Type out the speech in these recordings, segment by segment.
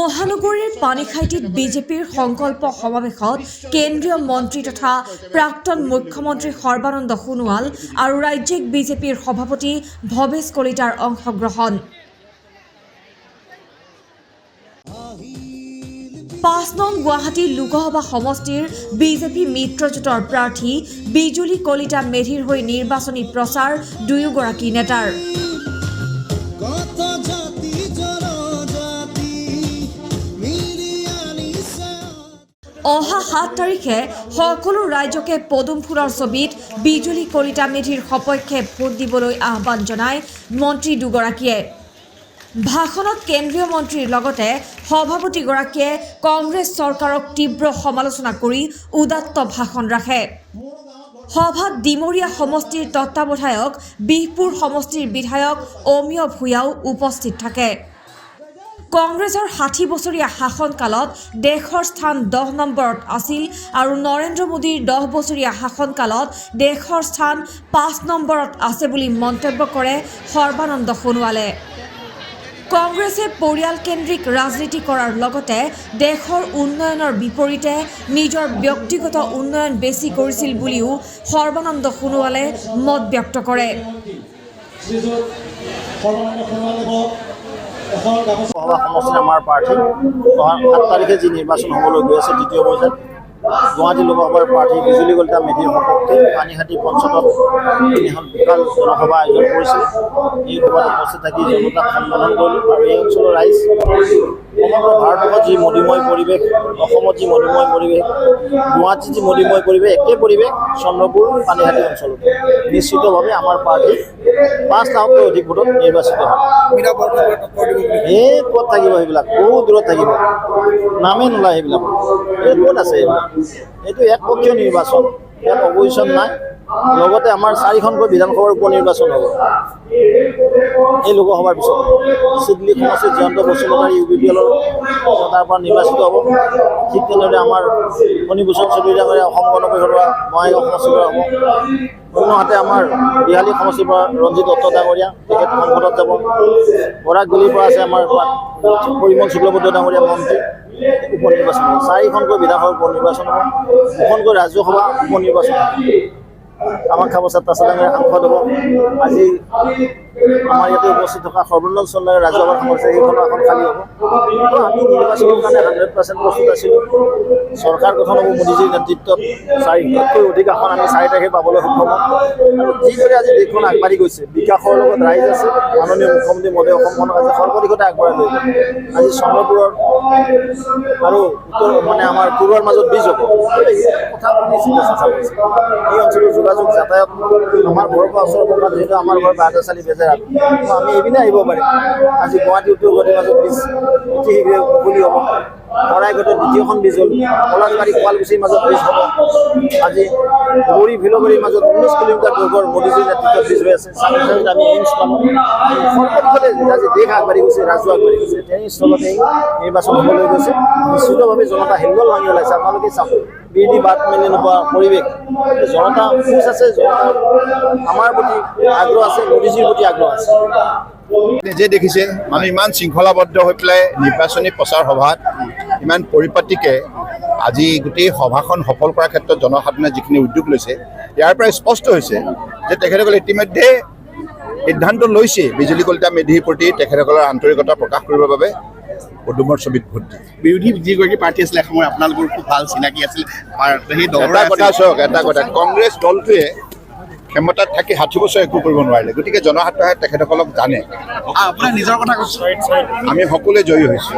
মহানগৰীৰ পানীখাইটিত বিজেপিৰ সংকল্প সমাৱেশত কেন্দ্ৰীয় মন্ত্ৰী তথা প্ৰাক্তন মুখ্যমন্ত্ৰী সৰ্বানন্দ সোণোৱাল আৰু ৰাজ্যিক বিজেপিৰ সভাপতি ভৱেশ কলিতাৰ অংশগ্ৰহণ। ৫ নং গুৱাহাটী লোকসভা সমষ্টিৰ বিজেপি মিত্ৰজোঁটৰ প্ৰাৰ্থী বিজুলী কলিতা মেধিৰ হৈ নিৰ্বাচনী প্ৰচাৰ দুয়োগৰাকী নেতাৰ। অহা ৭ তাৰিখে সকলো ৰাজ্যকে পদুম ফুলৰ ছবিত বিজুলী কলিতা মেধিৰ সপক্ষে ভোট দিবলৈ আহ্বান জনায় মন্ত্ৰী দুগৰাকীয়ে। ভাষণত কেন্দ্ৰীয় মন্ত্ৰীৰ লগতে সভাপতিগৰাকীয়ে কংগ্ৰেছ চৰকাৰক তীব্ৰ সমালোচনা কৰি উদাত্ত ভাষণ ৰাখে। সভাত ডিমৰীয়া সমষ্টিৰ তত্ত্বাৱধায়ক বিহপুৰ সমষ্টিৰ বিধায়ক অমিয় ভূঞাও উপস্থিত থাকে। কংগ্ৰেছৰ ৬০ বছৰীয়া শাসনকালত দেশৰ স্থান ১০ নম্বৰত আছিল আৰু নৰেন্দ্ৰ মোদীৰ ১০ বছৰীয়া শাসনকালত দেশৰ স্থান ৫ নম্বৰত আছে বুলি মন্তব্য কৰে সৰ্বানন্দ সোণোৱালে। কংগ্ৰেছে পৰিয়ালকেন্দ্ৰিক ৰাজনীতি কৰাৰ লগতে দেশৰ উন্নয়নৰ বিপৰীতে নিজৰ ব্যক্তিগত উন্নয়ন বেছি কৰিছিল বুলিও সৰ্বানন্দ সোণোৱালে মত ব্যক্ত কৰে। সমষ্টিৰ আমাৰ প্ৰাৰ্থী ৭ তাৰিখে যি নিৰ্বাচন হ'বলৈ গৈ আছে দ্বিতীয় পৰ্যায়ত গুৱাহাটী লোকসভাৰ প্ৰাৰ্থী বিজুলী কলিতা মেধিৰ সপক্ষে পানীখাইটি পঞ্চায়তত এখন বিশাল জনসভা আয়োজন কৰিছিল। এই সভাত উপস্থিত থাকি জনতাক সম্বোধন কৰিলোঁ আৰু এই অঞ্চলৰ ৰাইজ সমগ্ৰ ভাৰতবৰ্ষত যি মধুময় পৰিৱেশ, অসমত যি মধুময় পৰিৱেশ, গুৱাহাটীত যি মধুময় পৰিৱেশ, একে পৰিৱেশ চন্দ্ৰপুৰ পানীখাইটি অঞ্চলত নিশ্চিতভাৱে আমাৰ প্ৰাৰ্থী ৫ লাখতকৈ অধিক ভোটত নিৰ্বাচিত হয়। এই ক'ত থাকিব, সেইবিলাক বহু দূৰত থাকিব, নামেই নোলায় সেইবিলাক। এই ক'ত আছে এইবিলাক? এইটো একপক্ষীয় নিৰ্বাচন, ইয়াত অপজিশ্যন নাই। লগতে আমাৰ ৪খনকৈ বিধানসভাৰ উপ নিৰ্বাচন হ'ব এই লোকসভাৰ পিছত। চিডলি সমষ্টিত জয়ন্ত বসুমতাৰী UPPLৰ তাৰ পৰা নিৰ্বাচিত হ'ব। ঠিক তেনেদৰে আমাৰ ফণীভূষণ চৌধুৰী ডাঙৰীয়া অসম গণ পৰিষদৰ বঙাইগাঁও সমষ্টিৰ পৰা হ'ব। অন্যহাতে আমাৰ বিহালী সমষ্টিৰ পৰা ৰঞ্জিত দত্ত ডাঙৰীয়া, তেখেত সংসদত যাব। বৰাকগুলিৰ পৰা আছে আমাৰ পৰিমল শুক্লবৈদ্য ডাঙৰীয়া মন্ত্ৰী। উপ নিৰ্বাচন হ'ব। ৪খনকৈ বিধানসভাৰ উপ নিৰ্বাচন হ'ব, 2খনকৈ ৰাজ্যসভা উপ নিৰ্বাচন হ'ব। কামাখ্যা প্ৰসাদ তাছা ডাঙৰীয়া সাংসদ হ'ব। আজি আমাৰ ইয়াতে উপস্থিত থকা সৰ্বানন্দ সোণোৱালে ৰাজ্যসভাৰ সমষ্টি, সেইখনো এখন খালী হ'ব। তো আমি নিৰ্বাচনৰ কাৰণে 100% প্ৰস্তুত আছিলোঁ। চৰকাৰ গঠন হ'ব মোদীজীৰ নেতৃত্বত। 4তকৈ অধিক আসন আমি 4 তাৰিখে পাবলৈ সক্ষম হ'ম। আৰু যিদৰে আজি দেশখন আগবাঢ়ি গৈছে, বিকাশৰ লগত ৰাইজ আছে, মাননীয় মুখ্যমন্ত্ৰী মহোদয়ে অসমখনক আজি সৰ্বদিশতে আগবঢ়াই লৈ গ'ল। আজি চন্দ্ৰপুৰৰ আৰু আমাৰ পূৰ্বৰ মাজত বীজ হ'ব। এই কথা আপুনি চিন্তা চৰ্চা কৰিছে। এই অঞ্চলৰ যোগাযোগ যাতায়াত আমাৰ ঘৰৰ পৰা ওচৰৰ পৰা, যিহেতু আমাৰ ঘৰ বাৰদাচালি বেজেৰাত, আমি এইপিনে আহিব পাৰিম। আজি গুৱাহাটী উত্তৰ গুৱাহাটীৰ মাজত বীজ অতি শীঘ্ৰে মুকলি হ'ব। শৰাইঘাটত 2খন বীজ হ'ল। পলাশবাৰী শুৱালকুছিৰ মাজত বীজ হ'ব। আজি বৰী ভিলবাৰীৰ মাজত 19 কিলোমিটাৰ দৈৰ্ঘ্যৰ মোদীজীৰ নেতৃত্বত বীজ হৈ আছে। চাংচাৰীত আমি এইমছ পালোঁ। সৰ্বদিশতে আজি দেশ আগবাঢ়ি গৈছে, ৰাজ্য আগবাঢ়ি গৈছে। তেনেস্থলতে নিৰ্বাচন হ'বলৈ গৈছে। নিশ্চিতভাৱে জনতা হেল্ল' ভাঙি ওলাইছে। আপোনালোকে চাওক, বিৰোধী বাদ মেলি নোপোৱা পৰিৱেশ। জনতা খুচ আছে, জনতা আমাৰ প্ৰতি আগ্ৰহ আছে, মোদীজীৰ প্ৰতি আগ্ৰহ আছে। নিজে দেখিছে মানুহ ইমান শৃংখলাবদ্ধ হৈ পেলাই নিৰ্বাচনী প্ৰচাৰ সভাত ইমান পৰিপাটিকে আজি গোটেই সভাখন সফল কৰাৰ ক্ষেত্ৰত জনসাধাৰণে যিখিনি উদ্যোগ লৈছে, ইয়াৰ পৰা স্পষ্ট হৈছে যে তেখেতসকলে ইতিমধ্যে সিদ্ধান্ত লৈছে বিজুলী কলিতা মেধিৰ প্ৰতি তেখেতসকলৰ আন্তৰিকতা প্ৰকাশ কৰিবৰ বাবে পদুমৰ ছবিত ভোট দিয়ে। বিৰোধী যিগৰাকী প্ৰাৰ্থী আছিলে এসময়ত আপোনালোকৰ খুব ভাল চিনাকি আছিল। এটা কথা চাওক, এটা কথা, কংগ্ৰেছ দলটোৱে ক্ষমতাত থাকি 60 বছৰ একো কৰিব নোৱাৰিলে। গতিকে জনসাধাৰণে তেখেতসকলক জানে। আপোনাৰ নিজৰ কথা কৈছে, আমি সকলোৱে জয়ী হৈছোঁ।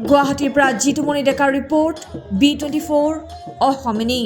গুৱাহাটীৰ পৰা জিতুমণি ডেকাৰ ৰিপৰ্ট, B24 অসমনী।